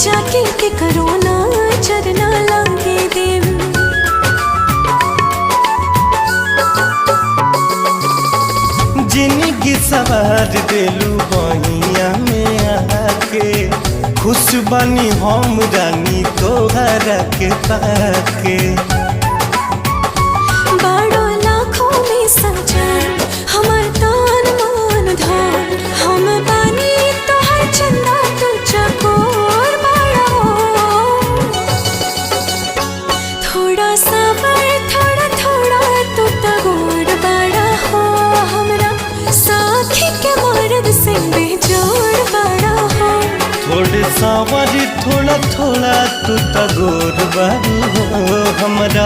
जाके के करोना चरना लागे देव। जिंदगी सवार देलू बहिया में आके, खुश बनी हम रानी तोहरा के पाके। बड़ो लाखों में सजान हमार तान मान धान, हम बानी तोहर चंदा तू चकोर बड़ा हो। थोड़ा सबर थोड़ा थोड़ा तू तगोर बड़ा हो, हमरा साथी के मर्द से बेजोड़ बड़ा हो। थोड़े सावरी थोड़ा थोड़ा तू तगोर बारू हो हमरा